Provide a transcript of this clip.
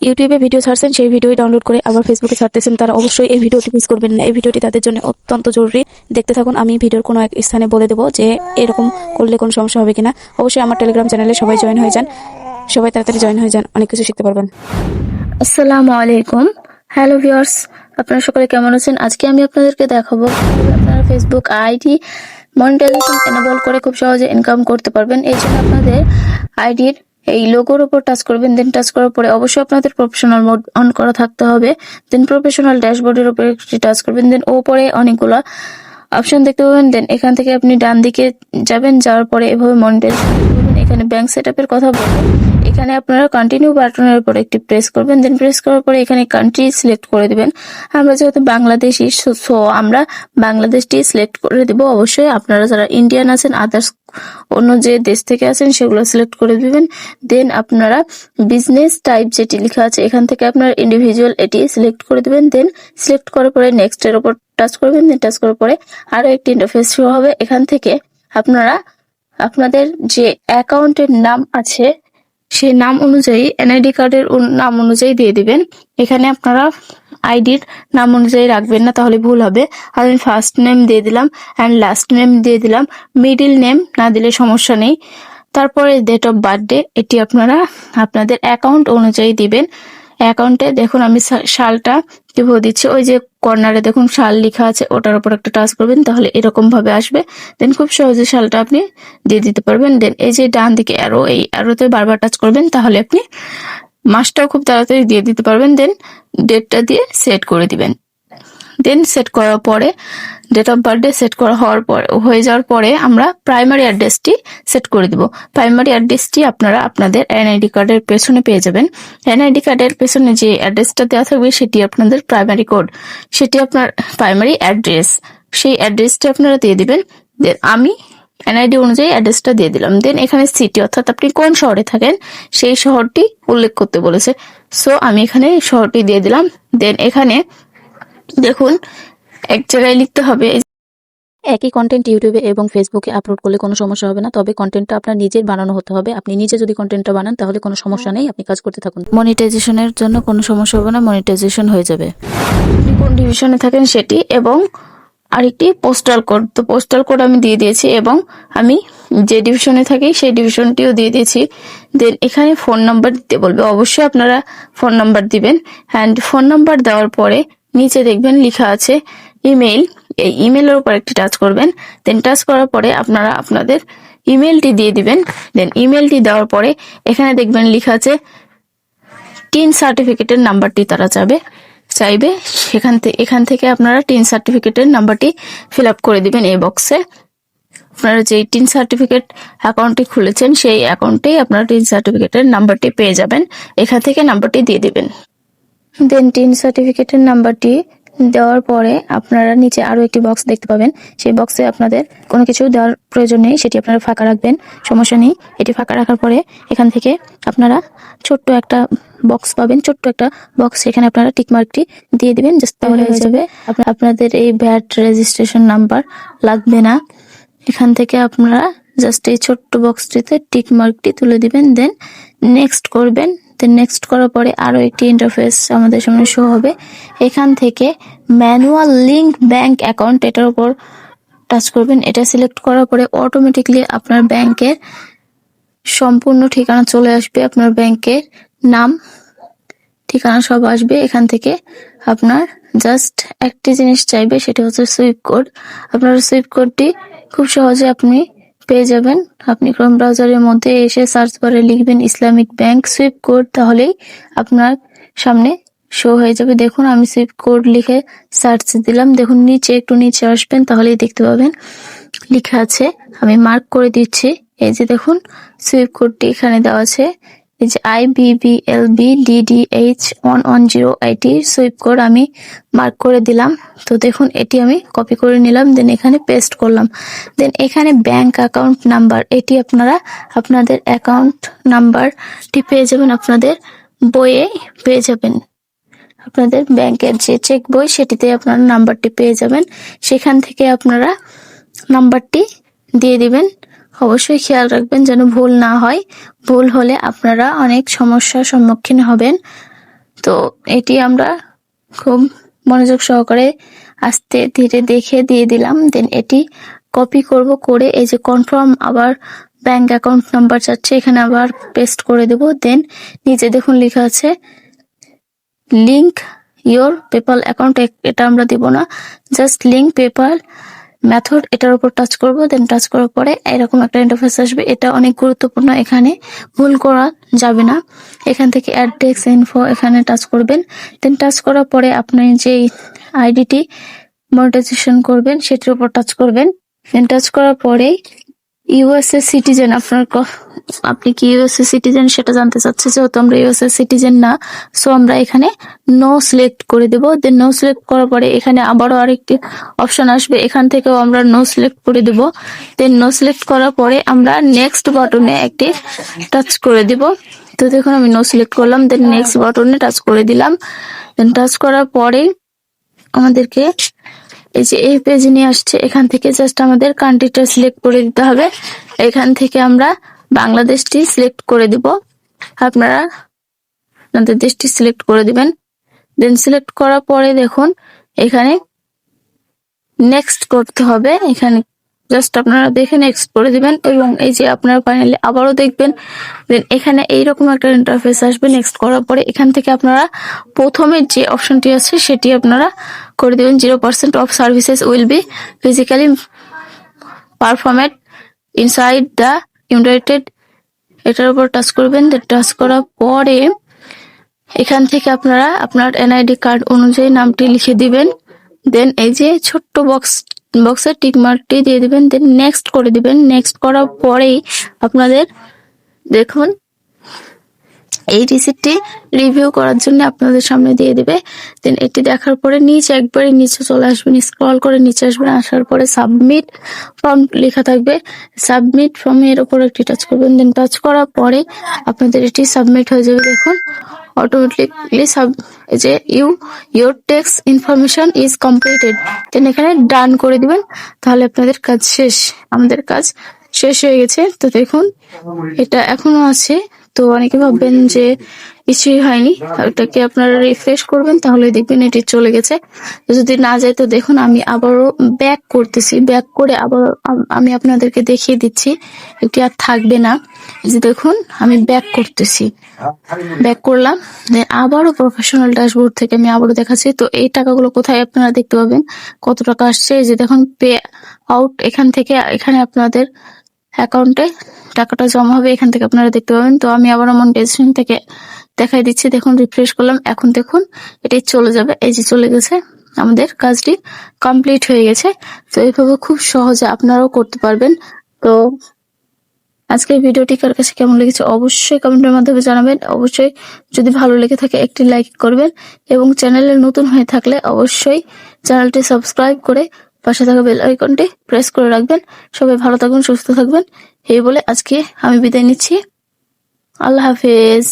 ইউটিউবে ভিডিও ছাড়ছেন, সেই ভিডিও ডাউনলোড করে আবার ফেসবুকে ছাড়তেছেন, তারা অবশ্যই এই ভিডিওটি মিস করবেন না। এই ভিডিওটি তাদের জন্য অত্যন্ত জরুরি। দেখতে থাকুন। আমি ভিডিওর কোনো এক স্থানে বলে দেবো যে এরকম করলে কোনো সমস্যা হবে কিনা। অবশ্যই আমার টেলিগ্রাম চ্যানেলে সবাই জয়েন হয়ে যান, সবাই তাড়াতাড়ি জয়েন হয়ে যান, অনেক কিছু শিখতে পারবেন। আসসালামু আলাইকুম। হ্যালো ভিউয়ার্স, আপনারা সকলে কেমন আছেন? আজকে আমি আপনাদেরকে দেখাবো কিভাবে আপনারা ফেসবুক আইডি মনিটাইজেশন এনেবল করে খুব সহজে ইনকাম করতে পারবেন। এই জন্য আপনাদের আইডির এই লোগোর উপর টাচ করবেন। দেন টাচ করার পরে অবশ্যই আপনাদের প্রফেশনাল মোড অন করা থাকতে হবে। দেন প্রফেশনাল ড্যাশবোর্ডের উপরে একটি টাচ করবেন। দেন ওপরে অনেকগুলো অপশন দেখতে পাবেন। দেন এখান থেকে আপনি ডান দিকে যাবেন, যাওয়ার পরে এভাবে মনিটাইজেশন করবেন। এখানে ব্যাংক সেটআপের কথা বলবেন। এখানে আপনারা কন্টিনিউ বাটনের উপর একটি প্রেস করবেন। দেন প্রেস করার পরে এখানে কান্ট্রি সিলেক্ট করে দিবেন। আমরা যেহেতু বাংলাদেশি, সো আমরা বাংলাদেশটি সিলেক্ট করে দিব। অবশ্যই আপনারা যারা ইন্ডিয়ান আছেন, আদার্স অন্য যে দেশ থেকে আছেন সেগুলো সিলেক্ট করে দিবেন। দেন আপনারা বিজনেস টাইপ যেটি লেখা আছে এখান থেকে আপনারা ইন্ডিভিজুয়াল এটি সিলেক্ট করে দিবেন। দেন সিলেক্ট করার পরে নেক্সট এর উপর টাচ করবেন। দেন টাচ করার পরে আরো একটি ইন্টারফেস শো হবে। এখান থেকে আপনারা আপনাদের যে অ্যাকাউন্টের নাম আছে সেই নাম অনুযায়ী এনআইডি কার্ডের নাম অনুযায়ী দিয়ে দিবেন। এখানে আপনারা আইডির নাম অনুযায়ী রাখবেন না, তাহলে ভুল হবে। আমি ফার্স্ট নেম দিয়ে দিলাম অ্যান্ড লাস্ট নেম দিয়ে দিলাম, মিডিল নেম না দিলে সমস্যা নেই। তারপরে ডেট অফ বার্থডে এটি আপনারা আপনাদের অ্যাকাউন্ট অনুযায়ী দিবেন। অ্যাকাউন্টে দেখুন আমি সালটা কিভাবে দিচ্ছি, ওই যে কর্নারে দেখুন সাল লেখা আছে, ওটার উপর একটা টাচ করবেন, তাহলে এরকম ভাবে আসবে। দেন খুব সহজে সালটা আপনি দিয়ে দিতে পারবেন। দেন এই যে ডান দিকে অ্যারো, এই অ্যারোতে বারবার টাচ করবেন, তাহলে আপনি মাসটাও খুব তাড়াতাড়ি দিয়ে দিতে পারবেন। দেন ডেটটা দিয়ে সেট করে দিবেন। দেন সেট করার পরে ডেট অফ বার্থডে সেট করা হয়ে যাওয়ার পরে আমরা প্রাইমারি অ্যাড্রেসটি সেট করে দিব। প্রাইমারি অ্যাড্রেসটি আপনারা আপনাদের এনআইডি কার্ডের পেছনে পেয়ে যাবেন। এনআইডি কার্ডের পেছনে যে অ্যাড্রেসটা দেওয়া থাকবে সেটি আপনাদের প্রাইমারি কোড, সেটি আপনার প্রাইমারি অ্যাড্রেস, সেই অ্যাড্রেসটি আপনারা দিয়ে দিবেন। দেন আমি এনআইডি অনুযায়ী অ্যাড্রেসটা দিয়ে দিলাম। দেন এখানে সিটি অর্থাৎ আপনি কোন শহরে থাকেন সেই শহরটি উল্লেখ করতে বলেছে, সো আমি এখানে শহরটি দিয়ে দিলাম। দেন এখানে দেখুন এক জায়গায় লিখতে হবে। একই কন্টেন্ট ইউটিউবে এবং ফেসবুকে আপলোড করলে কোনো সমস্যা হবে না, তবে কন্টেন্টটা আপনার নিজের বানানো হতে হবে। আপনি নিজে যদি কন্টেন্টটা বানান তাহলে কোনো সমস্যা নেই, আপনি কাজ করতে থাকুন। মনিটাইজেশনের জন্য কোনো সমস্যা হবে না, মনিটাইজেশন হয়ে যাবে। আপনি কোন ডিভিশনে থাকেন সেটি এবং আরেকটি পোস্টাল কোড, তো পোস্টাল কোড আমি দিয়ে দিয়েছি এবং আমি যে ডিভিশনে থাকি সেই ডিভিশনটিও দিয়ে দিয়েছি। দেন এখানে ফোন নাম্বার দিতে বলবে, অবশ্যই আপনারা ফোন নাম্বার দিবেন। অ্যান্ড ফোন নাম্বার দেওয়ার পরে নিচে দেখবেন লেখা আছে ইমেইল, এই ইমেইলের উপর একটি টাচ করবেন। দেন টাচ করার পরে আপনারা আপনাদের ইমেইলটি দিয়ে দিবেন। দেন ইমেইলটি দেওয়ার পরে এখানে দেখবেন লেখা আছে টিন সার্টিফিকেটের নাম্বারটি তারা চাইবে এখান থেকে আপনারা টিন সার্টিফিকেটের নাম্বারটি ফিল আপ করে দিবেন এই বক্সে। আপনারা যে টিন সার্টিফিকেট অ্যাকাউন্টটি খুলেছেন সেই অ্যাকাউন্টেই আপনারা টিন সার্টিফিকেটের নাম্বারটি পেয়ে যাবেন, এখান থেকে নাম্বারটি দিয়ে দিবেন। দেন টিন সার্টিফিকেটের নাম্বারটি দেওয়ার পরে আপনারা নিচে আরো একটি বক্স দেখতে পাবেন। সেই বক্সে আপনাদের কোনো কিছু দেওয়ার প্রয়োজন নেই, সেটি আপনারা ফাঁকা রাখবেন, সমস্যা নেই। এটি ফাঁকা রাখার পরে এখান থেকে আপনারা ছোট্ট একটা বক্স পাবেন, ছোট্ট একটা বক্স, সেখানে আপনারা টিক মার্কটি দিয়ে দিবেন, জাস্ট তাহলে হয়ে যাবে। আপনাদের এই ভ্যাট রেজিস্ট্রেশন নাম্বার লাগবে না। এখান থেকে আপনারা জাস্ট এই ছোট্ট বক্সটিতে টিক মার্কটি তুলে দিবেন। দেন নেক্সট করবেন। দেন নেক্সট করার পরে আরো একটি ইন্টারফেস আমাদের সামনে শো হবে। এখান থেকে ম্যানুয়াল লিংক ব্যাংক অ্যাকাউন্ট, এটার উপর টাচ করবেন। এটা সিলেক্ট করার পরে অটোমেটিকলি আপনার ব্যাংকের সম্পূর্ণ ঠিকানা চলে আসবে, আপনার ব্যাংকের নাম ঠিকানা সব আসবে। এখান থেকে আপনার জাস্ট একটি জিনিস চাইবে, সেটা হচ্ছে সুইপ কোড। আপনার সুইপ কোডটি খুব সহজে আপনি পেয়ে যাবেন। আপনি ক্রোম ব্রাউজারের মধ্যে এসে সার্চ বারে লিখবেন ইসলামিক ব্যাংক সুইপ কোড, তাহলেই আপনার সামনে শো হয়ে যাবে। দেখুন আমি সুইপ কোড লিখে সার্চ দিলাম, দেখুন নিচে একটু নিচে আসবেন তাহলেই দেখতে পাবেন লেখা আছে, আমি মার্ক করে দিচ্ছি। এই যে দেখুন সুইপ কোডটি এখানে দেওয়া আছে, এই যে IBBLBDDH110 এটি সুইপ কোড আমি মার্ক করে দিলাম। তো দেখুন এটি আমি কপি করে নিলাম, দেন এখানে পেস্ট করলাম। দেন এখানে ব্যাংক অ্যাকাউন্ট নাম্বার, এটি আপনারা আপনাদের অ্যাকাউন্ট নাম্বারটি পেয়ে যাবেন, আপনাদের বইয়ে পেয়ে যাবেন। আপনাদের ব্যাংকের যে চেক বই সেটিতে আপনারা নাম্বারটি পেয়ে যাবেন, সেখান থেকে আপনারা নাম্বারটি দিয়ে দিবেন। অবশ্যই খেয়াল রাখবেন যেন ভুল না হয়, ভুল হলে আপনারা অনেক সমস্যার সম্মুখীন হবেন। তো এটি আমরা খুব মনোযোগ সহকারে আস্তে ধীরে দেখে দিয়ে দিলাম। দেন এটি কপি করব, করে এই যে কনফার্ম আবার ব্যাংক অ্যাকাউন্ট নাম্বার চাচ্ছে, এখানে আবার পেস্ট করে দেব। দেন নিচে দেখুন লেখা আছে লিংক ইয়োর পেপাল অ্যাকাউন্ট, এটা আমরা দিব না, জাস্ট লিংক পেপাল মেথড, এটার উপর টাচ করব। দেন টাচ করার পরে এরকম একটা ইন্টারফেস আসবে। এটা অনেক গুরুত্বপূর্ণ, এখানে ভুল করা যাবে না। এখান থেকে অ্যাড টেক্সট ইনফো এখানে টাচ করবেন। দেন টাচ করার পরে আপনি যে আইডিটি মনিটাইজেশন করবেন সেটার উপর টাচ করবেন। দেন টাচ করার পরে ইউএসএ সিটিজেন, আপনি কি ইউএসএ সিটিজেন সেটা জানতে চাচ্ছে, যেহেতু আমরা ইউএসএ সিটিজেন না, সো আমরা এখানে নো সিলেক্ট করে দেব। দেন নো সিলেক্ট করার পরে এখানে আবারও আরেকটি অপশন আসবে, এখান থেকেও আমরা নো সিলেক্ট করে দেব। দেন নো সিলেক্ট করার পরে আমরা নেক্সট বাটনে একটি টাচ করে দিব। তো দেখুন আমি নো সিলেক্ট করলাম, দেন নেক্সট বাটনে টাচ করে দিলাম। দেন টাচ করার পরে আমাদেরকে এই যে এই পেজে নিয়ে আসছে, এখান থেকে জাস্ট আমাদের কান্ট্রিটা সিলেক্ট করে দিতে হবে। এখান থেকে আমরা বাংলাদেশটি সিলেক্ট করে দিব, আপনারা আপনাদের দেশটি সিলেক্ট করে দিবেন। দেন সিলেক্ট করার পরে দেখুন এখানে নেক্সট করতে হবে, এখানে জাস্ট আপনারা দেখে নেক্সট করে দিবেন। এবং এই যে আপনারা ফাইনালি আবারও দেখবেন, দেন এখানে এইরকম একটা ইন্টারফেস আসবে। নেক্সট করার পরে এখান থেকে আপনারা প্রথমে যে অপশনটি আছে সেটি আপনারা করে দিবেন, 0% of services will be physically performed inside the United, এটার উপর টাচ করবেন। টাচ করার পরে এখান থেকে আপনারা আপনার এনআইডি কার্ড অনুযায়ী নামটি লিখে দিবেন। দেন এই যে ছোট্ট বক্সের টিক মার্কটি দিয়ে দিবেন। দেন নেক্সট করে দিবেন। নেক্সট করার পরেই আপনাদের দেখুন এই রিসিপ্টটি রিভিউ করার জন্য আপনাদের সামনে দিয়ে দিবে। দেন এটি দেখার পরে নিচে একবারে নিচে চলে আসবেন, স্ক্রল করে নিচে আসবেন, আসার পরে সাবমিট ফর্ম লেখা থাকবে, সাবমিট ফর্মের উপর একটি টাচ করবেন। দেন টাচ করার পরে আপনাদের এটি সাবমিট হয়ে যাবে। দেখুন অটোমেটিকলি যে your text information is completed, then এখানে ডান করে দিবেন, তাহলে আপনাদের কাজ শেষ। আমাদের কাজ শেষ হয়ে গেছে। তো দেখুন এটা এখনো আছে, তো অনেকে ভাববেন যে কিছুই হয়নি, ওটাকে আপনারা রিফ্রেশ করবেন, তাহলে দেখবেন এটি চলে গেছে। যদি না যায় তো দেখুন আমি আবারও ব্যাক করতেছি, ব্যাক করে আবার আমি আপনাদেরকে দেখিয়ে দিচ্ছি, এটি আর থাকবে না। যে দেখুন আমি ব্যাক করতেছি, ব্যাক করলাম, দেন আবারও প্রফেশনাল ড্যাশবোর্ড থেকে আমি আবারও দেখাচ্ছি। তো এই টাকাগুলো কোথায় আপনারা দেখতে পাবেন, কত টাকা আসছে, এই যে দেখুন পে আউট, এখান থেকে এখানে আপনাদের অ্যাকাউন্টে টাকাটা জমা হবে, এখান থেকে আপনারা দেখতে পাবেন। তো আমি আবার মনিটাইজেশন থেকে দেখাই দিচ্ছি, দেখুন রিফ্রেশ করলাম, এখন দেখুন এটি চলে যাবে, এই যে চলে গেছে, আমাদের কাজটি কমপ্লিট হয়ে গেছে। তো এইভাবে খুব সহজে আপনারাও করতে পারবেন। তো আজকের ভিডিওটি কার কাছে কেমন লেগেছে অবশ্যই কমেন্টের মাধ্যমে জানাবেন। অবশ্যই যদি ভালো লেগে থাকে একটি লাইক করবেন, এবং চ্যানেলে নতুন হয়ে থাকলে অবশ্যই চ্যানেলটি সাবস্ক্রাইব করে পাশে থাকা বেল আইকনটি প্রেস করে রাখবেন। সবাই ভালো থাকবেন, সুস্থ থাকবেন, এই বলে আজকে আমি বিদায় নিচ্ছি। আল্লাহ হাফেজ।